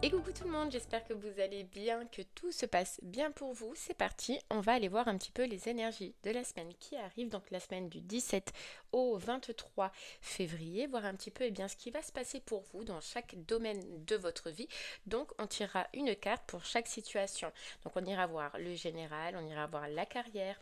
Et coucou tout le monde, j'espère que vous allez bien, que tout se passe bien pour vous. C'est parti, on va aller voir un petit peu les énergies de la semaine qui arrive, donc la semaine du 17 au 23 février, voir un petit peu bien, ce qui va se passer pour vous dans chaque domaine de votre vie. Donc on tirera une carte pour chaque situation. Donc on ira voir le général, on ira voir la carrière,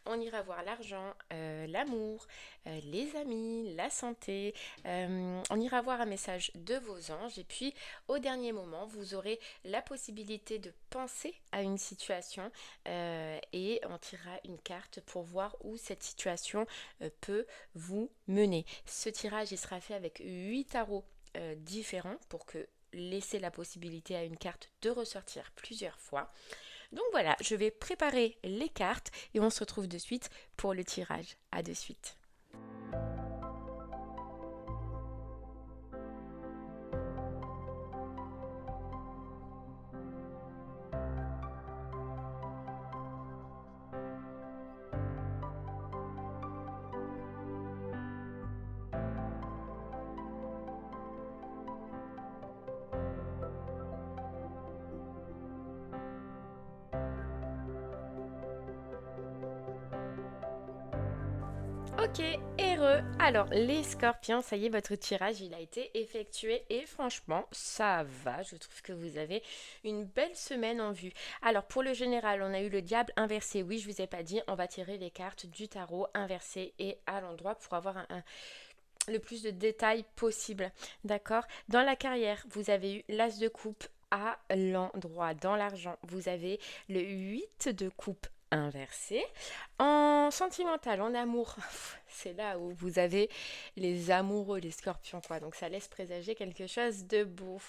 on ira voir l'argent, l'amour, les amis, la santé. On ira voir un message de vos anges. Et puis, au dernier moment, vous aurez la possibilité de penser à une situation et on tirera une carte pour voir où cette situation peut vous mener. Ce tirage, il sera fait avec 8 tarots différents pour que laisser la possibilité à une carte de ressortir plusieurs fois. Donc voilà, je vais préparer les cartes et on se retrouve de suite pour le tirage. À de suite. Ok, heureux. Alors, les scorpions, ça y est, votre tirage, il a été effectué et franchement, ça va. Je trouve que vous avez une belle semaine en vue. Alors, pour le général, on a eu le diable inversé. Oui, je vous ai pas dit, on va tirer les cartes du tarot inversé et à l'endroit pour avoir le plus de détails possible. D'accord? Dans la carrière, vous avez eu l'as de coupe à l'endroit. Dans l'argent, vous avez le 8 de coupe inversé. En sentimental, en amour, c'est là où vous avez les amoureux, les scorpions, quoi. Donc ça laisse présager quelque chose de beau.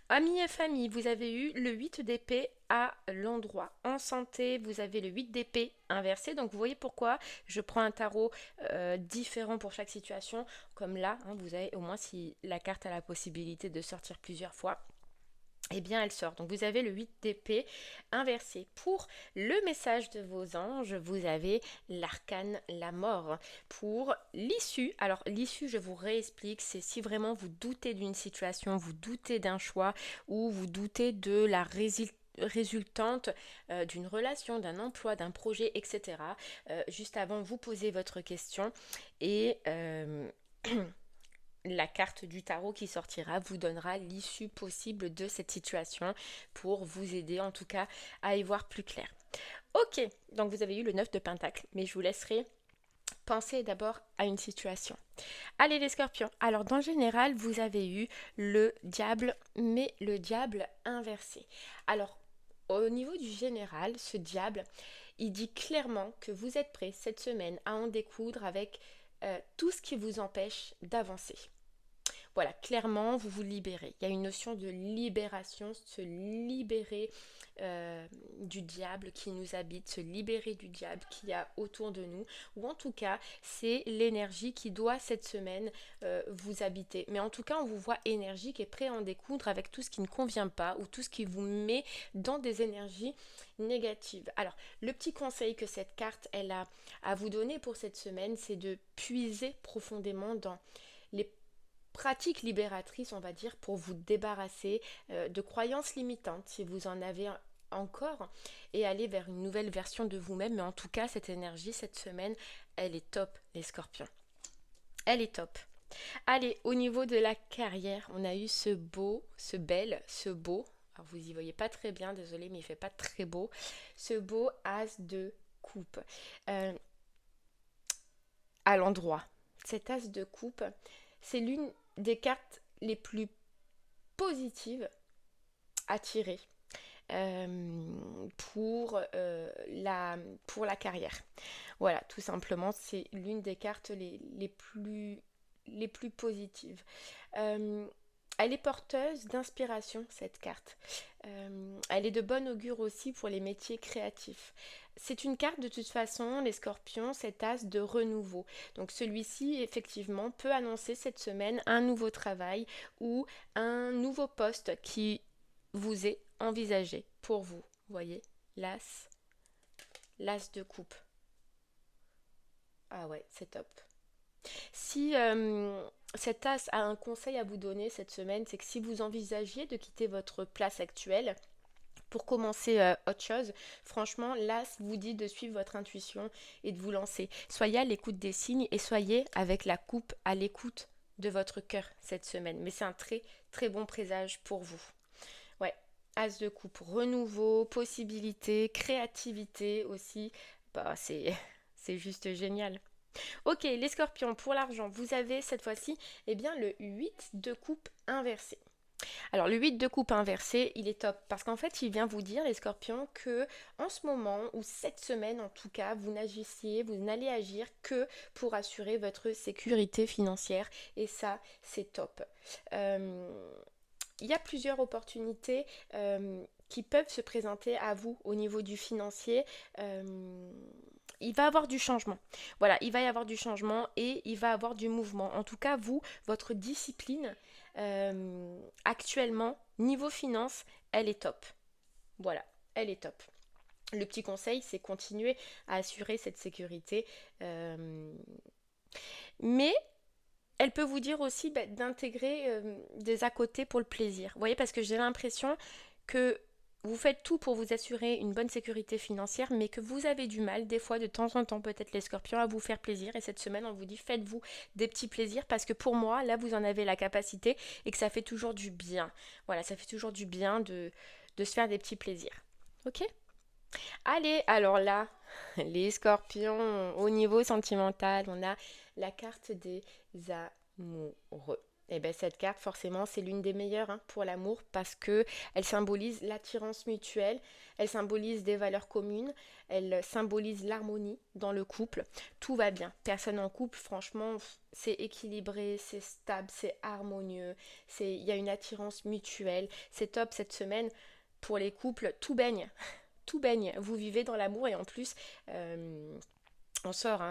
Amis et famille, vous avez eu le 8 d'épée à l'endroit. En santé, vous avez le 8 d'épée inversé. Donc vous voyez pourquoi je prends un tarot différent pour chaque situation. Comme là, hein, vous avez au moins si la carte a la possibilité de sortir plusieurs fois. Eh bien, elle sort. Donc, vous avez le 8 d'épée inversé. Pour le message de vos anges, vous avez l'arcane, la mort. Pour l'issue, alors l'issue, je vous réexplique, c'est si vraiment vous doutez d'une situation, vous doutez d'un choix ou vous doutez de la résultante d'une relation, d'un emploi, d'un projet, etc. Juste avant, vous posez votre question et la carte du tarot qui sortira vous donnera l'issue possible de cette situation pour vous aider en tout cas à y voir plus clair. Ok, donc vous avez eu le 9 de Pentacle, mais je vous laisserai penser d'abord à une situation. Allez les scorpions, alors dans le général vous avez eu le diable, mais le diable inversé. Alors au niveau du général, ce diable, il dit clairement que vous êtes prêt cette semaine à en découdre avec tout ce qui vous empêche d'avancer. Voilà, clairement, vous vous libérez. Il y a une notion de libération, se libérer du diable qui nous habite, se libérer du diable qui y a autour de nous, ou en tout cas, c'est l'énergie qui doit cette semaine vous habiter. Mais en tout cas, on vous voit énergique et prêt à en découdre avec tout ce qui ne convient pas ou tout ce qui vous met dans des énergies négatives. Alors, le petit conseil que cette carte, elle a à vous donner pour cette semaine, c'est de puiser profondément dans les pratique libératrice, on va dire, pour vous débarrasser de croyances limitantes, si vous en avez encore, et aller vers une nouvelle version de vous-même. Mais en tout cas, cette énergie, cette semaine, elle est top, les scorpions. Elle est top. Allez, au niveau de la carrière, on a eu ce beau, ce bel, ce beau. Alors vous y voyez pas très bien, désolé, mais il fait pas très beau. Ce beau as de coupe. Euh, à l'endroit. Cet as de coupe, c'est l'une des cartes les plus positives à tirer pour la carrière. Voilà, tout simplement, c'est l'une des cartes les plus positives. Euh, Elle est porteuse d'inspiration, cette carte. Elle est de bon augure aussi pour les métiers créatifs. C'est une carte de toute façon, les scorpions, cet as de renouveau. Donc celui-ci, effectivement, peut annoncer cette semaine un nouveau travail ou un nouveau poste qui vous est envisagé pour vous. Vous voyez, l'as de coupe. Ah ouais, c'est top. Si cet as a un conseil à vous donner cette semaine, c'est que si vous envisagiez de quitter votre place actuelle, pour commencer autre chose, franchement, là, vous dit de suivre votre intuition et de vous lancer. Soyez à l'écoute des signes et soyez avec la coupe à l'écoute de votre cœur cette semaine. Mais c'est un très très bon présage pour vous. Ouais, as de coupe, renouveau, possibilité, créativité aussi. Bah, c'est juste génial. Ok, les scorpions, pour l'argent, vous avez cette fois-ci le 8 de coupe inversé. Alors le 8 de coupe inversé, il est top parce qu'en fait, il vient vous dire, les scorpions, que en ce moment, ou cette semaine en tout cas, vous n'allez agir que pour assurer votre sécurité financière et ça, c'est top. Euh, il y a plusieurs opportunités qui peuvent se présenter à vous au niveau du financier. Il va y avoir du changement. Voilà, il va y avoir du changement et il va y avoir du mouvement. En tout cas, vous, votre discipline actuellement, niveau finance, elle est top. Voilà, elle est top. Le petit conseil, c'est continuer à assurer cette sécurité. Mais elle peut vous dire aussi d'intégrer des à côté pour le plaisir. Vous voyez, parce que j'ai l'impression que vous faites tout pour vous assurer une bonne sécurité financière, mais que vous avez du mal, des fois, de temps en temps, peut-être les scorpions, à vous faire plaisir. Et cette semaine, on vous dit, faites-vous des petits plaisirs, parce que pour moi, là, vous en avez la capacité et que ça fait toujours du bien. Voilà, ça fait toujours du bien de se faire des petits plaisirs. Ok? Allez, alors là, les scorpions, au niveau sentimental, on a la carte des amoureux. Et bien cette carte, forcément, c'est l'une des meilleures pour l'amour parce que elle symbolise l'attirance mutuelle, elle symbolise des valeurs communes, elle symbolise l'harmonie dans le couple. Tout va bien. Personne en couple, franchement, c'est équilibré, c'est stable, c'est harmonieux, il y a une attirance mutuelle. C'est top cette semaine. Pour les couples, tout baigne, tout baigne. Vous vivez dans l'amour et en plus, on sort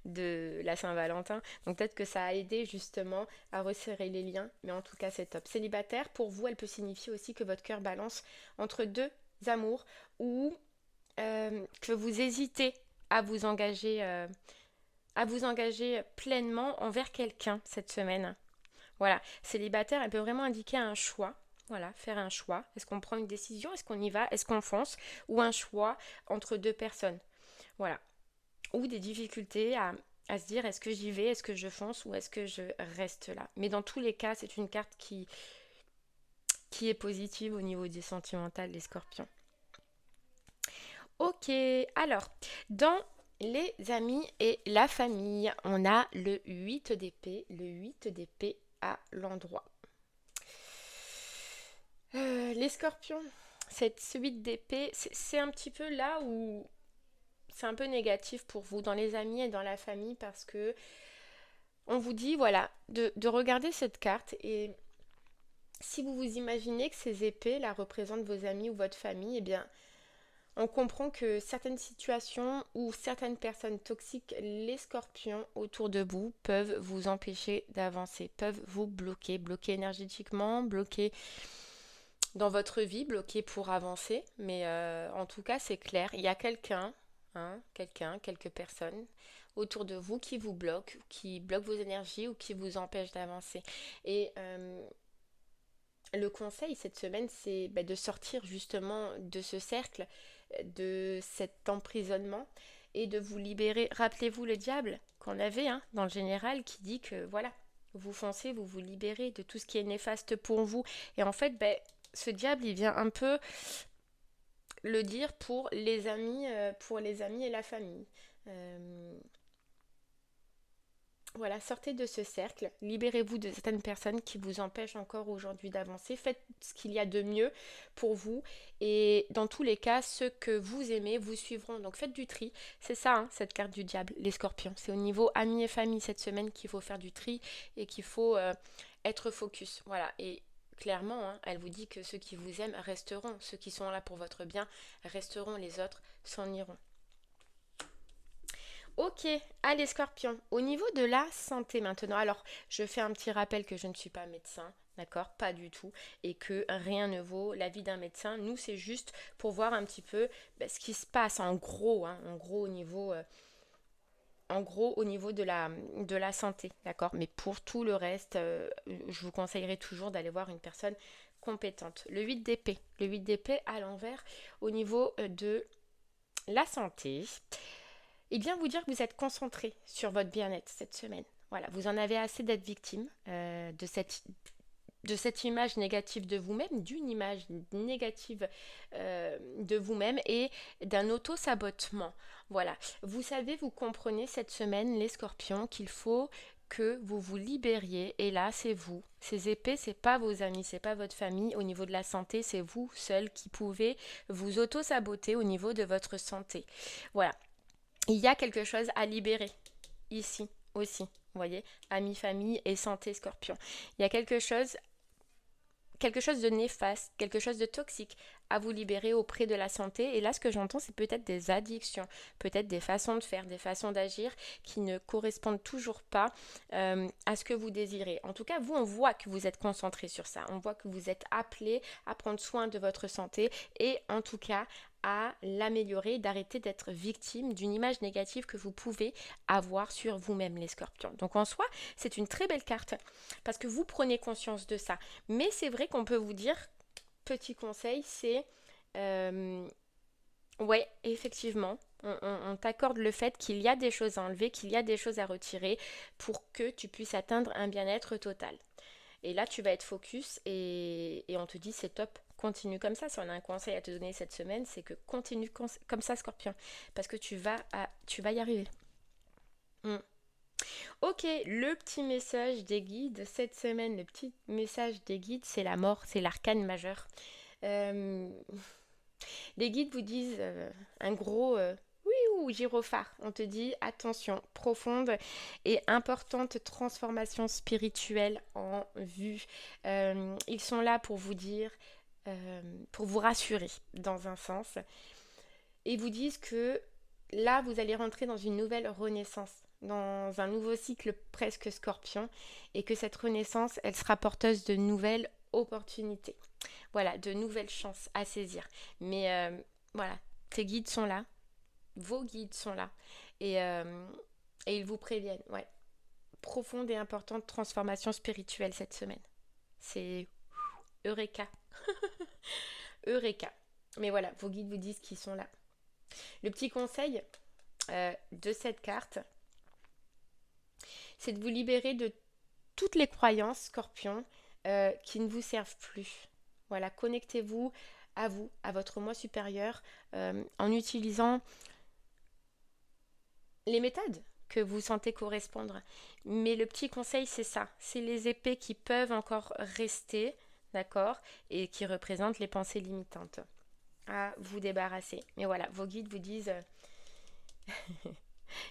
de la Saint-Valentin. Donc peut-être que ça a aidé justement à resserrer les liens. Mais en tout cas, c'est top. Célibataire, pour vous, elle peut signifier aussi que votre cœur balance entre deux amours ou que vous hésitez à à vous engager pleinement envers quelqu'un cette semaine. Voilà, célibataire, elle peut vraiment indiquer un choix. Voilà, faire un choix. Est-ce qu'on prend une décision? Est-ce qu'on y va? Est-ce qu'on fonce? Ou un choix entre deux personnes. Voilà. Ou des difficultés à se dire est-ce que j'y vais? Est-ce que je fonce? Ou est-ce que je reste là? Mais dans tous les cas, c'est une carte qui est positive au niveau du sentimental des scorpions. Ok, alors, dans les amis et la famille, on a le 8 d'épée, le 8 d'épée à l'endroit. Les scorpions, ce 8 d'épée, c'est un petit peu là où c'est un peu négatif pour vous, dans les amis et dans la famille, parce que on vous dit, voilà, de regarder cette carte et si vous vous imaginez que ces épées là représentent vos amis ou votre famille, eh bien, on comprend que certaines situations ou certaines personnes toxiques, les scorpions autour de vous, peuvent vous empêcher d'avancer, peuvent vous bloquer, bloquer énergétiquement, bloquer dans votre vie, bloqué pour avancer. Mais en tout cas, c'est clair. Il y a quelqu'un, quelques personnes autour de vous qui bloquent vos énergies ou qui vous empêchent d'avancer. Et le conseil cette semaine, c'est de sortir justement de ce cercle, de cet emprisonnement et de vous libérer. Rappelez-vous le diable qu'on avait dans le général qui dit que voilà, vous foncez, vous vous libérez de tout ce qui est néfaste pour vous. Et en fait, ce diable, il vient un peu le dire pour les amis et la famille. Euh, voilà, sortez de ce cercle, libérez-vous de certaines personnes qui vous empêchent encore aujourd'hui d'avancer, faites ce qu'il y a de mieux pour vous et dans tous les cas, ceux que vous aimez vous suivront. Donc faites du tri, c'est ça cette carte du diable, les scorpions. C'est au niveau amis et famille cette semaine qu'il faut faire du tri et qu'il faut être focus. Voilà, et clairement, elle vous dit que ceux qui vous aiment resteront, ceux qui sont là pour votre bien resteront, les autres s'en iront. Ok, allez scorpion. Au niveau de la santé maintenant, alors je fais un petit rappel que je ne suis pas médecin, d'accord, pas du tout, et que rien ne vaut l'avis d'un médecin. Nous, c'est juste pour voir un petit peu ce qui se passe en gros au niveau en gros, au niveau de la santé, d'accord? Mais pour tout le reste, je vous conseillerais toujours d'aller voir une personne compétente. Le 8 d'épée. Le 8 d'épée à l'envers, au niveau de la santé, et bien vous dire que vous êtes concentré sur votre bien-être cette semaine. Voilà, vous en avez assez d'être victime de cette image négative de vous-même, d'une image négative de vous-même et d'un auto-sabotement. Voilà, vous savez, vous comprenez cette semaine, les scorpions, qu'il faut que vous vous libériez, et là c'est vous. Ces épées, c'est pas vos amis, c'est pas votre famille. Au niveau de la santé, c'est vous seul qui pouvez vous auto-saboter au niveau de votre santé. Voilà, il y a quelque chose à libérer ici aussi. Vous voyez, amis, famille et santé, scorpion. Il y a quelque chose de néfaste, quelque chose de toxique à vous libérer auprès de la santé. Et là, ce que j'entends, c'est peut-être des addictions, peut-être des façons de faire, des façons d'agir qui ne correspondent toujours pas à ce que vous désirez. En tout cas, vous, on voit que vous êtes concentré sur ça. On voit que vous êtes appelé à prendre soin de votre santé et en tout cas à l'améliorer, d'arrêter d'être victime d'une image négative que vous pouvez avoir sur vous-même, les scorpions. Donc en soi, c'est une très belle carte parce que vous prenez conscience de ça. Mais c'est vrai qu'on peut vous dire, petit conseil, c'est ouais, effectivement, on t'accorde le fait qu'il y a des choses à enlever, qu'il y a des choses à retirer pour que tu puisses atteindre un bien-être total. Et là, tu vas être focus et on te dit c'est top, continue comme ça. Si on a un conseil à te donner cette semaine, c'est que continue comme ça, Scorpion, parce que tu vas y arriver. Mm. Ok, le petit message des guides cette semaine, le petit message des guides, c'est la mort, c'est l'arcane majeur. Euh, les guides vous disent un gros oui ou gyrophare. On te dit attention, profonde et importante transformation spirituelle en vue. Ils sont là pour vous dire, pour vous rassurer dans un sens. Et vous disent que là, vous allez rentrer dans une nouvelle renaissance, dans un nouveau cycle presque scorpion, et que cette renaissance, elle sera porteuse de nouvelles opportunités. Voilà, de nouvelles chances à saisir. Mais voilà, tes guides sont là, vos guides sont là, et ils vous préviennent. Ouais, profonde et importante transformation spirituelle cette semaine. C'est Eureka. Eureka. Mais voilà, vos guides vous disent qu'ils sont là. Le petit conseil de cette carte, c'est de vous libérer de toutes les croyances, Scorpion, qui ne vous servent plus. Voilà, connectez-vous, à votre moi supérieur, en utilisant les méthodes que vous sentez correspondre. Mais le petit conseil, c'est ça. C'est les épées qui peuvent encore rester, d'accord, et qui représentent les pensées limitantes. À vous débarrasser. Mais voilà, vos guides vous disent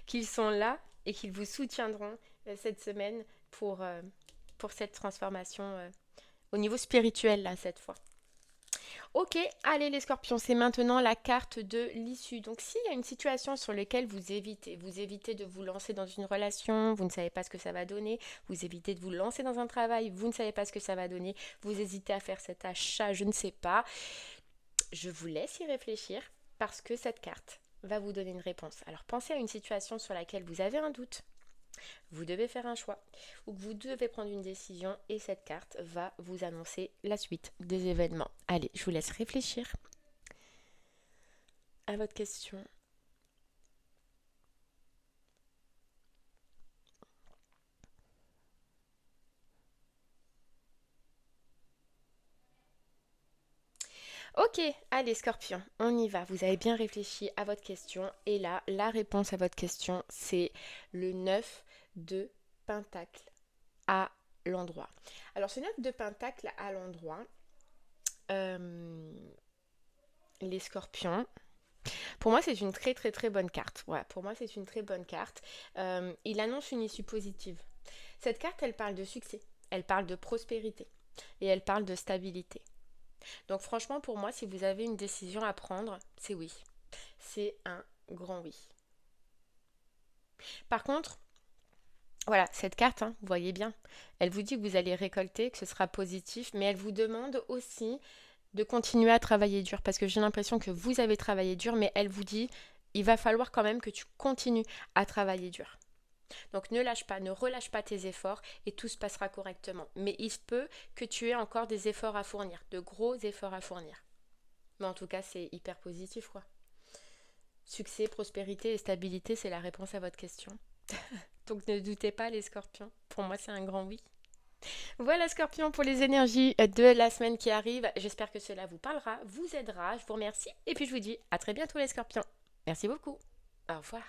qu'ils sont là et qu'ils vous soutiendront cette semaine pour cette transformation au niveau spirituel, là, cette fois. Ok, allez les scorpions, c'est maintenant la carte de l'issue. Donc s'il y a une situation sur laquelle vous évitez de vous lancer dans une relation, vous ne savez pas ce que ça va donner, vous évitez de vous lancer dans un travail, vous ne savez pas ce que ça va donner, vous hésitez à faire cet achat, je ne sais pas, je vous laisse y réfléchir parce que cette carte va vous donner une réponse. Alors pensez à une situation sur laquelle vous avez un doute, vous devez faire un choix ou que vous devez prendre une décision et cette carte va vous annoncer la suite des événements. Allez, je vous laisse réfléchir à votre question. Ok, allez Scorpion, on y va. Vous avez bien réfléchi à votre question et là, la réponse à votre question, c'est le 9 de Pentacle à l'endroit. Alors ce 9 de Pentacle à l'endroit, les Scorpions, pour moi c'est une très très très bonne carte. Ouais, pour moi c'est une très bonne carte. Il annonce une issue positive. Cette carte, elle parle de succès, elle parle de prospérité et elle parle de stabilité. Donc franchement, pour moi, si vous avez une décision à prendre, c'est oui. C'est un grand oui. Par contre, voilà, cette carte, hein, vous voyez bien, elle vous dit que vous allez récolter, que ce sera positif, mais elle vous demande aussi de continuer à travailler dur, parce que j'ai l'impression que vous avez travaillé dur, mais elle vous dit il va falloir quand même que tu continues à travailler dur. Donc ne lâche pas, ne relâche pas tes efforts et tout se passera correctement. Mais il se peut que tu aies encore des efforts à fournir, de gros efforts à fournir. Mais en tout cas, c'est hyper positif, quoi. Succès, prospérité et stabilité, c'est la réponse à votre question. Donc ne doutez pas les scorpions. Pour moi, c'est un grand oui. Voilà scorpion pour les énergies de la semaine qui arrive. J'espère que cela vous parlera, vous aidera. Je vous remercie et puis je vous dis à très bientôt les scorpions. Merci beaucoup. Au revoir.